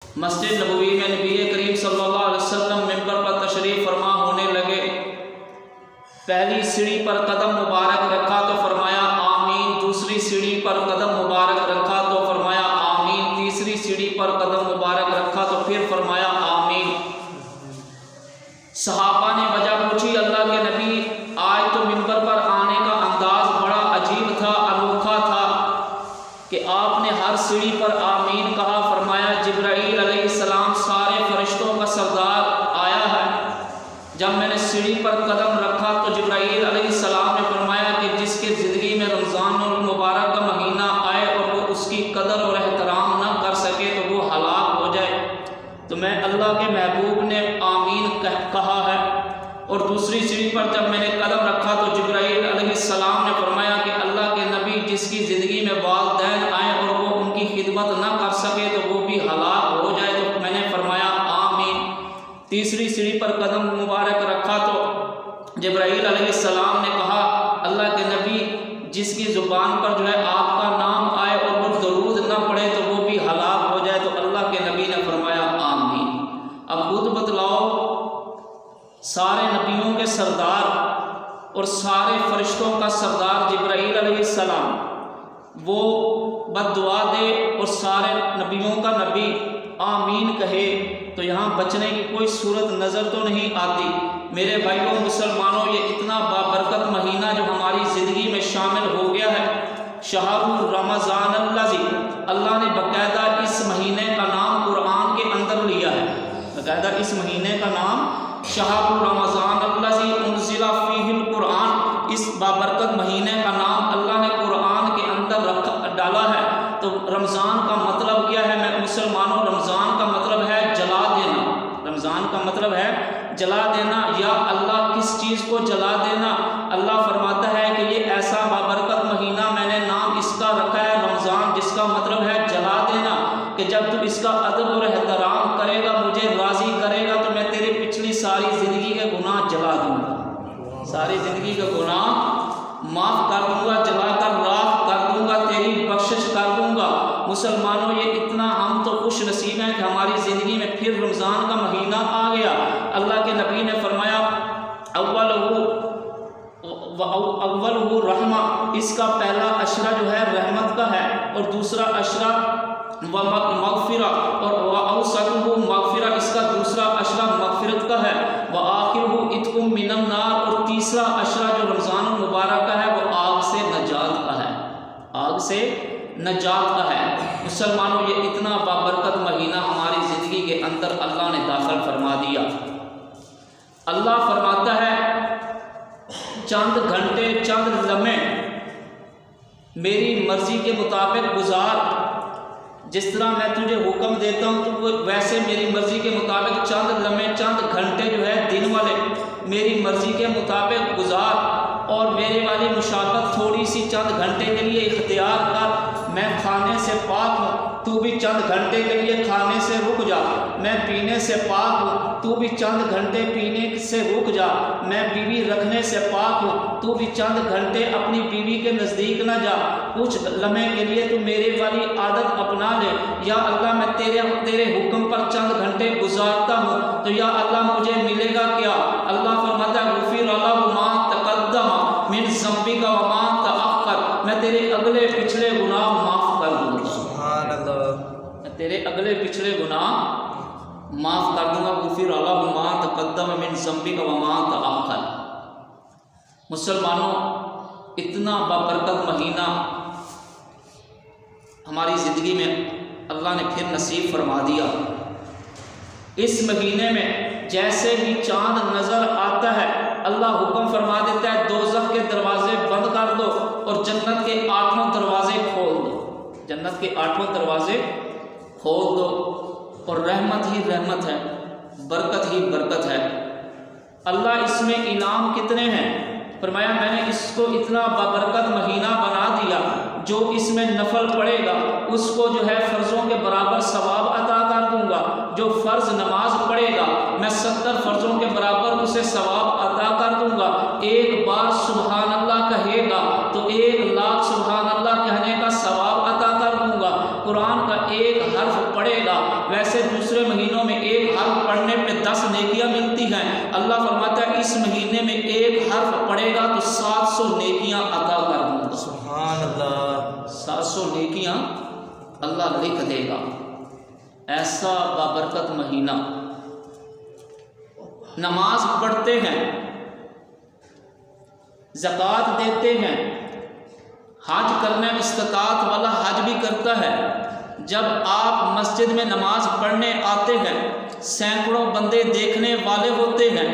मस्जिद नबवी में नबी करीम सल्लल्लाहु अलैहि वसल्लम मिंबर पर तशरीफ़ फरमा होने लगे। पहली सीढ़ी पर कदम मुबारक रखा तो फरमाया आमीन। दूसरी सीढ़ी पर कदम मुबारक रखा तो फरमाया आमीन। तीसरी सीढ़ी पर कदम मुबारक रखा तो फिर फरमाया आमीन। सहाबा ने वजह पूछी, अल्लाह के नबी आज तो मिंबर पर आने का अंदाज बड़ा अजीब था, अनोखा था कि आपने हर सीढ़ी पर आमीन कहा। फरमाया जिब्राईल अलैहिस्सलाम सारे फरिश्तों का सरदार आया है। जब मैंने सीढ़ी पर कदम रखा तो जिब्राईल अलैहिस्सलाम ने फरमाया कि जिसकी ज़िंदगी में रमज़ान मुबारक का महीना आए और वो उसकी कदर और एहतराम न कर सके तो वो हलाक हो जाए। तो मैं अल्लाह के महबूब ने आमीन कहा है। और दूसरी सीढ़ी पर जब मैंने कदम रखा तो जिब्राईल अलैहिस्सलाम ने फरमाया कि अल्लाह के नबी जिसकी ज़िंदगी में वालिदैन आए और वो उनकी खिदमत न कर सके तो वो भी हलाक हो जाए। तो मैंने फरमाया आमीन। तीसरी सीढ़ी पर कदम मुबारक रखा तो जिब्राईल अलैहिस्सलाम ने कहा, अल्लाह के नबी जिसकी ज़ुबान पर जो है आपका नाम आए और वो दरूद न पढ़े तो वो भी हलाक हो जाए। तो अल्लाह के नबी ने फरमाया आमीन। अब खुद बतलाओ, सारे नबियों के सरदार और सारे फरिश्तों का सरदार जिब्राईल अलैहिस्सलाम वो बद्दुआ दे और सारे नबियों का नबी आमीन कहे तो यहाँ बचने की कोई सूरत नज़र तो नहीं आती। मेरे भाइयों मुसलमानों, ये इतना बाबरकत महीना जो हमारी ज़िंदगी में शामिल हो गया है, शहरुर रमज़ान अल्लज़ी, अल्लाह ने बाकायदा इस महीने का नाम कुरान के अंदर लिया है। बाकायदा इस महीने का नाम शहरुर रमज़ान अल्लज़ी उनज़िला फ़ीहिल कुरान, इस बाबरकत महीने का नाम अल्लाह ने कुरान के अंदर डाला है। तो रमज़ान का मतलब क्या है मैं मुसलमानों? रमज़ान का मतलब है जला देना। रमज़ान का मतलब है जला देना। या अल्लाह किस चीज़ को जला देना? अल्लाह फरमाता है कि ये ऐसा बाबरकत महीना मैंने नाम इसका रखा है रमज़ान, जिसका मतलब है जला देना, कि जब तू इसका अदब और एहतराम करेगा, मुझे राज़ी करेगा, तो मैं तेरी पिछली सारी ज़िंदगी के गुनाह जला दूँगा, सारी ज़िंदगी के गुनाह माफ़ कर दूँगा, जला कर राख कर दूँगा, तेरी बख्शिश कर दूँगा। मुसलमानों, ये इतना हम तो खुश नसीब हैं कि हमारी ज़िंदगी में फिर रमज़ान का महीना आ गया। अल्लाह के नबी ने फरमाया अव्वलहु रहमा, इसका पहला अशरा जो है रहमत का है और दूसरा अशरा व मगफिरा और औसतहु मगफिरा, इसका दूसरा अशरा मगफिरत का है। व आखिरहु इत्कुम मिनन नार, और तीसरा अशरा जो रमज़ान मुबारक का है वो आग से नजात का है, आग से नजात का है। मुसलमानों, ये इतना बाबरकत महीना हमारी ज़िंदगी के अंदर अल्लाह ने दाखिल फरमा दिया। अल्लाह फरमाता है चंद घंटे चंद लम्हे मेरी मर्ज़ी के मुताबिक गुजार, जिस तरह मैं तुझे हुक्म देता हूँ तो वैसे मेरी मर्ज़ी के मुताबिक चंद लम्हे चंद घंटे जो है दिन वाले मेरी मर्ज़ी के मुताबिक गुजार, और मेरे वाली मुशाबत थोड़ी सी चंद घंटे के लिए इख्तियार कर। मैं खाने से पाक हूँ, तू भी चंद घंटे के लिए खाने से रुक जा। मैं पीने से पाक हूँ, तू भी चंद घंटे पीने से रुक जा। मैं बीवी रखने से पाक हूँ, तू भी चंद घंटे अपनी बीवी के नज़दीक न जा। कुछ लम्हे के लिए तू मेरे वाली आदत अपना ले। या अल्लाह, मैं तेरे हुक्म पर चंद घंटे गुजारता हूँ तो या अल्लाह मुझे मिलेगा क्या? अल्लाह फरमाता है गुफ़िर लहु मा तक़द्दम मिन ज़ंबिका व मा तअख़्ख़र, मैं तेरे अगले पिछले गुनाह माफ़ कर दूँगा। सुभान अल्लाह, मैं तेरे अगले पिछले गुनाह माफ़ कर दूँगा। गुफ़िर लहु मा तक़द्दम मिन ज़ंबिका व मा तअख़्ख़र। मुसलमानों, इतना बाबरकत महीना हमारी ज़िंदगी में अल्लाह ने फिर नसीब फरमा दिया। इस महीने में जैसे ही चाँद नज़र आता है अल्लाह हुक्म फरमा देता है दोज़ख के दरवाजे बंद कर दो और जन्नत के 8 दरवाजे खोल दो। जन्नत के 8 दरवाजे खोल दो। और रहमत ही रहमत है, बरकत ही बरकत है। अल्लाह इसमें इनाम कितने हैं? फरमाया मैंने इसको इतना बाबरकत महीना बना दिया, जो इसमें नफल पड़ेगा उसको जो है फ़र्ज़ों के बराबर सवाब अता कर दूंगा। जो फ़र्ज़ नमाज पढ़ेगा मैं 70 फ़र्ज़ों के बराबर उसे सवाब अता कर दूंगा। एक बार सुबहान अल्लाह कहेगा तो 1 लाख सुबहान अल्लाह कहने का सवाब अता कर दूंगा। कुरान का एक हर्फ पढ़ेगा, वैसे जैसे दूसरे महीनों में एक हर्फ पढ़ने पे 10 नेकियां मिलती हैं, अल्लाह फरमाता है इस महीने में एक हर्फ पढ़ेगा तो 700 नेकियां अता कर दूंगा। सुभान अल्लाह, 700 नेकियां अल्लाह लिख देगा। ऐसा बाबरकत महीना। नमाज पढ़ते हैं, ज़कात देते हैं, हज करने इस्तात वाला हज भी करता है। जब आप मस्जिद में नमाज पढ़ने आते हैं, सैकड़ों बंदे देखने वाले होते हैं।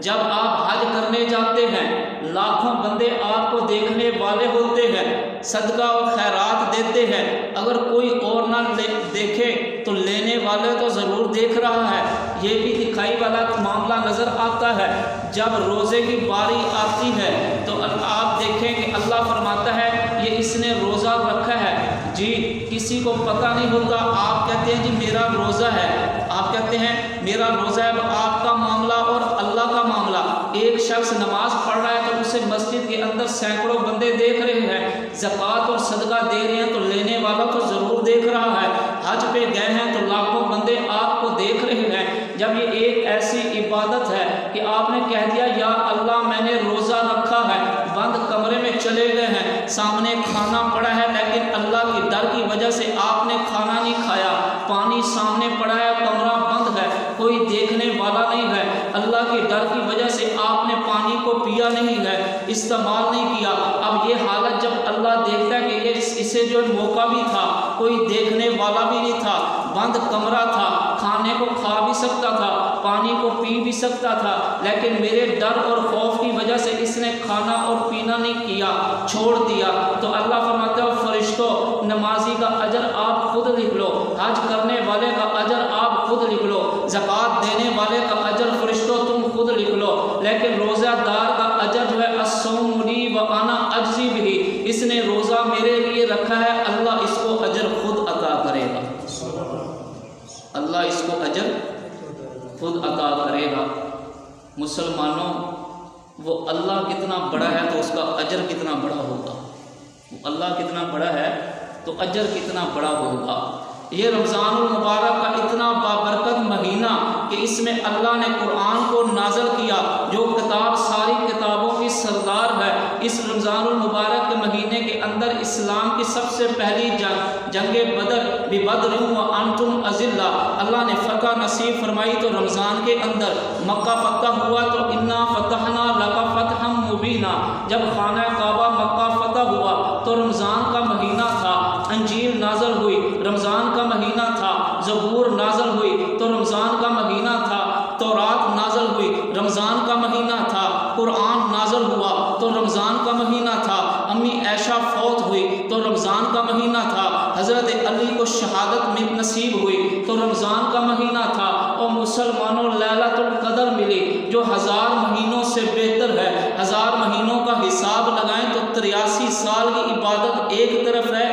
जब आप हज करने जाते हैं, लाखों बंदे आपको देखने वाले होते हैं। सदका और खैरात देते हैं, अगर कोई और ना देखे तो लेने वाले तो ज़रूर देख रहा है, ये भी दिखाई वाला मामला नज़र आता है। जब रोज़े की बारी आती है तो आप देखें कि अल्लाह फरमाता है ये इसने रोज़ा रखा है जी, किसी को पता नहीं होता। आप कहते हैं जी मेरा रोज़ा है, आप कहते हैं मेरा रोज़ा है, आपका मामला और अल्लाह का मामला। एक शख्स नमाज पढ़ रहा है तो उसे मस्जिद के अंदर सैकड़ों बंदे देख रहे हैं, ज़कात और सदका दे रहे हैं तो लेने वाला तो ज़रूर देख रहा है। हज पे गए हैं तो लाखों बंदे आपको देख रहे हैं। जब ये एक ऐसी इबादत है कि आपने कह दिया या अल्लाह मैंने रोज़ा रखा है, बंद कमरे में चले गए हैं, सामने खाना पड़ा है लेकिन अल्लाह के डर की वजह से आपने खाना नहीं खाया, पानी सामने पड़ा है, कमरा बंद है, कोई देखने वाला नहीं है, अल्लाह के डर की वजह से आपने पानी को पिया नहीं है, इस्तेमाल नहीं किया। अब ये हालत जब अल्लाह देखता है कि ये इसे जो मौका भी था, कोई देखने वाला भी नहीं था, बंद कमरा था, खाने को खा भी सकता था, पानी को पी भी सकता था, लेकिन मेरे डर और खौफ की वजह से इसने खाना और पीना नहीं किया, छोड़ दिया। तो अल्लाह फरमाता है फरिश्तों, नमाजी का अजर आप खुद लिख लो, हज करने वाले का अजर आप खुद लिख लो, ज़कात देने वाले का अजर फरिश्तों तुम खुद लिख लो, लेकिन रोज़ादार का अजर जो है अस्सौम ली व अना अज्ज़ी बिही, इसने रोज़ा मेरे लिए रखा है, अल्लाह इसको अजर खुद अता करेगा, अल्लाह इसको अजर खुद अता करेगा। मुसलमानों, वो अल्लाह कितना बड़ा है तो उसका अजर कितना बड़ा होगा, वो अल्लाह कितना बड़ा है तो अजर कितना बड़ा होगा। ये रमज़ानुल मुबारक का इतना बाबरकत महीना कि इसमें अल्लाह ने कुरान को नाज़िल किया, जो किताब सारी किताबों की सरदार है। इस रमज़ानुल मुबारक के महीने के अंदर इस्लाम की सबसे पहली जंगे बदर बिबदरिन व अंतुम अज़िल्ला, अल्लाह ने फ़तह नसीब फरमाई। तो रमज़ान के अंदर मक्का फ़तह हुआ तो इन्ना फ़तहना लका फ़तहम मुबीना, जब खाना काबा मक्का फ़तह हुआ तो रमज़ान का महीना था, अंजील नाज़िल हुई, रमज़ान का महीना था, ज़बूर नाज़िल हुई तो रमज़ान का महीना था, तौरात नाज़िल हुई, रमज़ान का महीना था, कुरान नाज़िल हुआ तो रमज़ान का महीना था, अम्मी ऐशा फौत हुई तो रमज़ान का महीना था, हज़रत अली को शहादत में नसीब हुई तो रमज़ान का महीना था। और मुसलमानों, लैलतुल कदर मिली जो 1000 महीनों से बेहतर है। 1000 महीनों का हिसाब लगाएं तो 83 साल की इबादत एक तरफ है,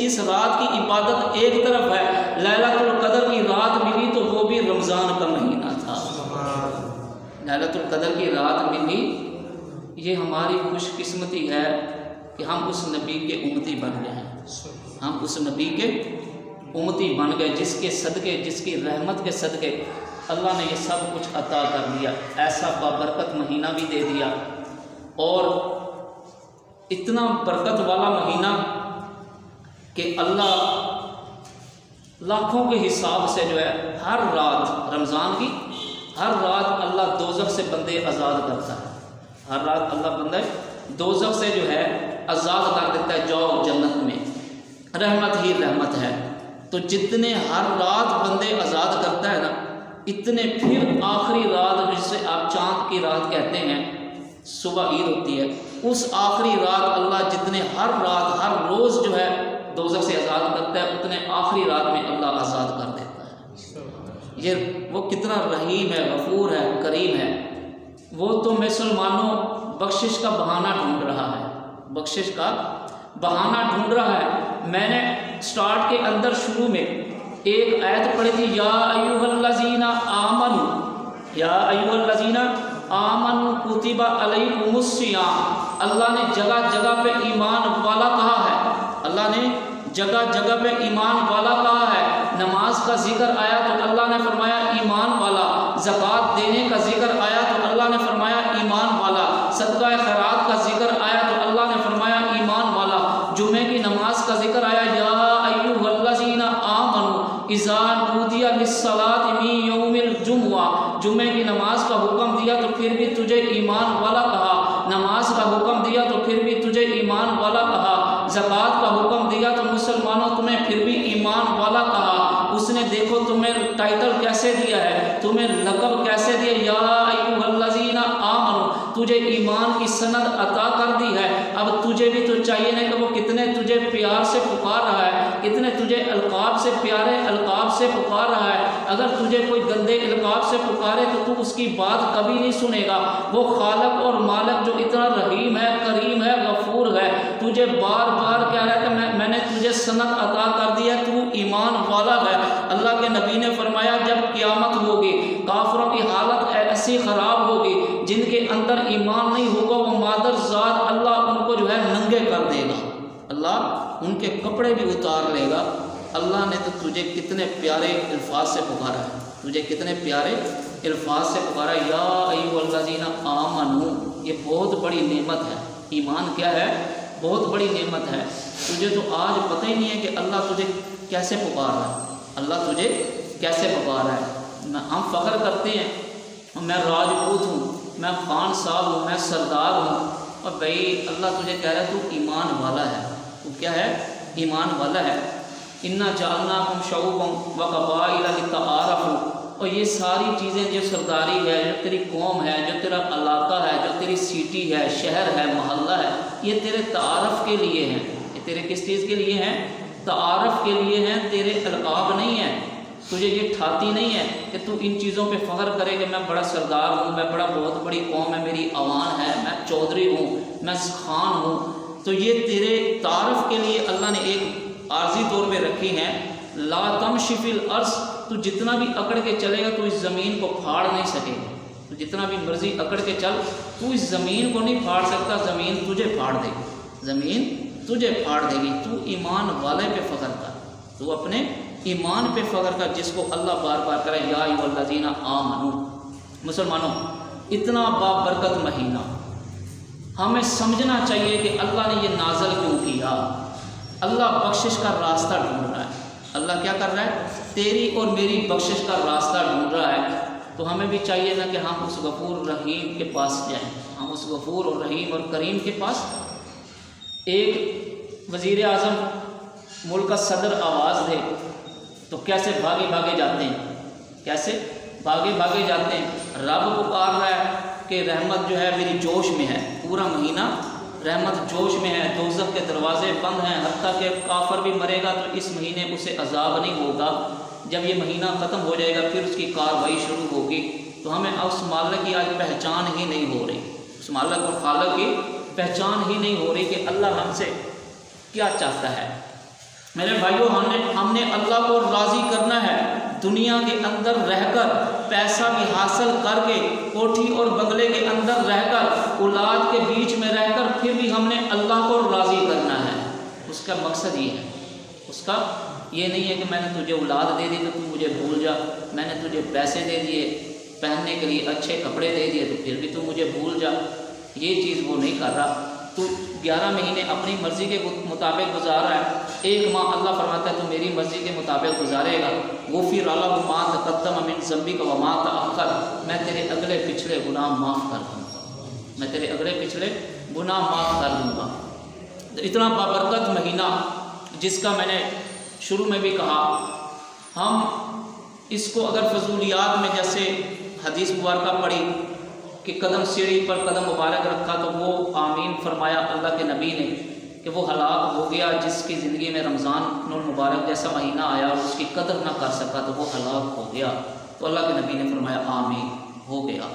इस रात की इबादत एक तरफ है। लैलतुल कदर की रात मिली तो वो भी रमज़ान का महीना था, लैलतुल कदर की रात मिली। ये हमारी खुशकिस्मती है कि हम उस नबी के उम्मती बन गए हैं, हम उस नबी के उम्मती बन गए जिसके सदके, जिसकी रहमत के सदके अल्लाह ने ये सब कुछ अता कर दिया। ऐसा बाबरकत महीना भी दे दिया और इतना बरकत वाला महीना कि अल्लाह लाखों के हिसाब से जो है हर रात, रमज़ान की हर रात अल्लाह दोज़ख से बंदे आज़ाद करता है, हर रात अल्लाह बंदे दोज़ख से जो है आज़ाद कर देता है, जाओ जन्नत में, रहमत ही रहमत है। तो जितने हर रात बंदे आज़ाद करता है ना, इतने फिर आखिरी रात जिसे आप चाँद की रात कहते हैं, सुबह ईद होती है, उस आखिरी रात अल्लाह जितने हर रात हर रोज़ जो है दोज़ख से आज़ाद करता है, उतने आखिरी रात में अल्लाह आज़ाद कर देता है। ये वो कितना रहीम है, गफूर है, करीम है। वो तो मुसलमानों बख्शिश का बहाना ढूंढ रहा है, बख्शिश का बहाना ढूंढ रहा है। मैंने स्टार्ट के अंदर शुरू में एक आयत पढ़ी थी, या अय्युहल्लज़ीना आमनू, या अय्युहल्लज़ीना आमनू कुतिबा अलैकुमुस्सियाम। अल्लाह ने जगह जगह पे ईमान वाला कहा है, अल्लाह ने जगह जगह पे ईमान वाला कहा है। नमाज का जिक्र आया तो अल्लाह ने फरमाया ईमान वाला, ज़कात देने का जिक्र आया तो अल्लाह ने फरमाया ईमान वाला, सदका खैरात का जिक्र आया तो अल्लाह ने फरमाया ईमान वाला, जुमे की नमाज का जिक्र आया या अय्युहल्लज़ीना आमनू इज़ा नूदिया लिस्सलाति मिन यौमिल जुमुआ, जुमे की नमाज का हुक्म दिया तो फिर भी तुझे ईमान वाला कहा, नमाज का हुक्म दिया तो फिर भी तुझे ईमान वाला कहा, ज़कात का हुक्म दिया तो मुसलमानों तुम्हें फिर भी ईमान वाला कहा। उसने देखो तुम्हें टाइटल कैसे दिया है, तुम्हें लक़ब कैसे दिया, या अय्युहल्लज़ीना आमनू, तुझे ईमान की सनद अता कर दी है। अब तुझे भी तो चाहिए ना कि वो कितने तुझे प्यार से पुकार रहा है, कितने तुझे अलकाब से प्यारे अलकाब से पुकार रहा है। अगर तुझे कोई गंदे अलकाब से पुकारे तो तू उसकी बात कभी नहीं सुनेगा। वो खालक और मालिक जो इतना रहीम है, करीम है, गफूर है, तुझे बार बार कह रहा है कि मैंने तुझे सनद अता कर दी है, तू ईमान वाला है। अल्लाह के नबी ने फरमाया जब क़यामत होगी काफिरों की हालत ऐसी ख़राब होगी जिनके अंदर ईमान नहीं होगा, वो मादर ज़ात अल्लाह उनको जो है नंगे कर देगा, अल्लाह उनके कपड़े भी उतार लेगा। अल्लाह ने तो तुझे कितने प्यारे अल्फाज से पुकारा है, तुझे कितने प्यारे अल्फाज से पुकारा, या अय्युहल्लज़ीना आमनू। ये बहुत बड़ी नेमत है, ईमान क्या है, बहुत बड़ी नेमत है। तुझे तो आज पता ही नहीं है कि अल्लाह तुझे कैसे पुकार रहा है, अल्लाह तुझे कैसे पुकार रहा है। हम फ़ख्र करते हैं मैं राजपूत हूँ, मैं खान साहब हूँ, मैं सरदार हूँ, और भाई अल्लाह तुझे कह रहा है तू ईमान वाला है, तू क्या है, ईमान वाला है। इन्ना जअलनाकुम शऊबन व क़बाइला लितआरफ़ू, और ये सारी चीज़ें जो सरदारी है, जो तेरी कौम है, जो तेरा इलाका है, जो तेरी सिटी है, शहर है, मोहल्ला है, ये तेरे तारफ़ के लिए हैं। ये तेरे किस चीज़ के लिए हैं, तारफ़ के लिए हैं, तेरे अलक़ाब नहीं है। तुझे ये ठाती नहीं है कि तू इन चीज़ों पे फ़ख्र करे कि मैं बड़ा सरदार हूँ, मैं बड़ा बहुत बड़ी कौम है, मेरी अवान है, मैं चौधरी हूँ, मैं खान हूँ। तो ये तेरे तारफ़ के लिए अल्लाह ने एक आर्जी तौर पे रखी हैं। ला तमशी फिल अर्ज़, तू जितना भी अकड़ के चलेगा तो इस ज़मीन को फाड़ नहीं सकेगा। तो जितना भी मर्ज़ी अकड़ के चल, तू इस ज़मीन को नहीं फाड़ सकता, ज़मीन तुझे फाड़ देगी, ज़मीन तुझे फाड़ देगी। तू ईमान वाले पे फ़ख्र कर, तू अपने ईमान पे फ़ख्र कर, जिसको अल्लाह बार बार करे या अय्युहल्लज़ीना आमनू। मुसलमानों, इतना बाबरकत महीना, हमें समझना चाहिए कि अल्लाह ने ये नाज़िल क्यों किया। अल्लाह बख्शिश का रास्ता ढूंढ रहा है। अल्लाह क्या कर रहा है, तेरी और मेरी बख्शिश का रास्ता ढूंढ रहा है। तो हमें भी चाहिए ना कि हम उस गफूर रहीम के पास जाएं, हम उस गफूर और रहीम और करीम के पास। एक वज़ीर आज़म मुल्क का सदर आवाज़ दे तो कैसे भागे भागे जाते हैं, कैसे भागे भागे जाते हैं। रब पुकार रहा है कि रहमत जो है मेरी जोश में है, पूरा महीना रहमत जोश में है, दोज़ख के दरवाज़े बंद हैं, हत्ता कि काफर भी मरेगा तो इस महीने उसे अजाब नहीं होगा। जब ये महीना ख़त्म हो जाएगा फिर उसकी कार्रवाई शुरू होगी। तो हमें उस मालिक की आज पहचान ही नहीं हो रही, उस मालिक और खालिक की पहचान ही नहीं हो रही कि अल्लाह हमसे क्या चाहता है। मेरे भाइयों, हमने अल्लाह को राज़ी करना है। दुनिया के अंदर रहकर, पैसा भी हासिल करके, कोठी और बंगले के अंदर रहकर, औलाद के बीच में रहकर, फिर भी हमने अल्लाह को राज़ी करना है। उसका मकसद ये है, उसका ये नहीं है कि मैंने तुझे औलाद दे दी तो तू मुझे भूल जा, मैंने तुझे पैसे दे दिए, पहनने के लिए अच्छे कपड़े दे दिए तो फिर भी तू मुझे भूल जा। ये चीज़ वो नहीं कर रहा। तो 11 महीने अपनी मर्ज़ी के मुताबिक गुजार रहा है। एक माह अल्लाह फरमाता है तो मेरी मर्ज़ी के मुताबिक गुजारेगा। गुफ़िर लहु मा तक़द्दम मिन ज़ंबिक व मा तअख़्ख़र, मैं तेरे अगले पिछले गुनाह माफ़ कर दूँगा, मैं तेरे अगले पिछले गुनाह माफ़ कर दूँगा। तो इतना बाबरकत महीना जिसका मैंने शुरू में भी कहा, हम इसको अगर फजूलियात में जैसे हदीस मुबारका पढ़ी कि कदम सीढ़ी पर कदम मुबारक रखा तो वो आमीन फरमाया अल्लाह के नबी ने कि वो हलाक हो गया जिसकी ज़िंदगी में रमज़ान मुबारक जैसा महीना आया और उसकी कदर ना कर सका तो वो हलाक हो गया। तो अल्लाह के नबी ने फरमाया आमीन, हो गया।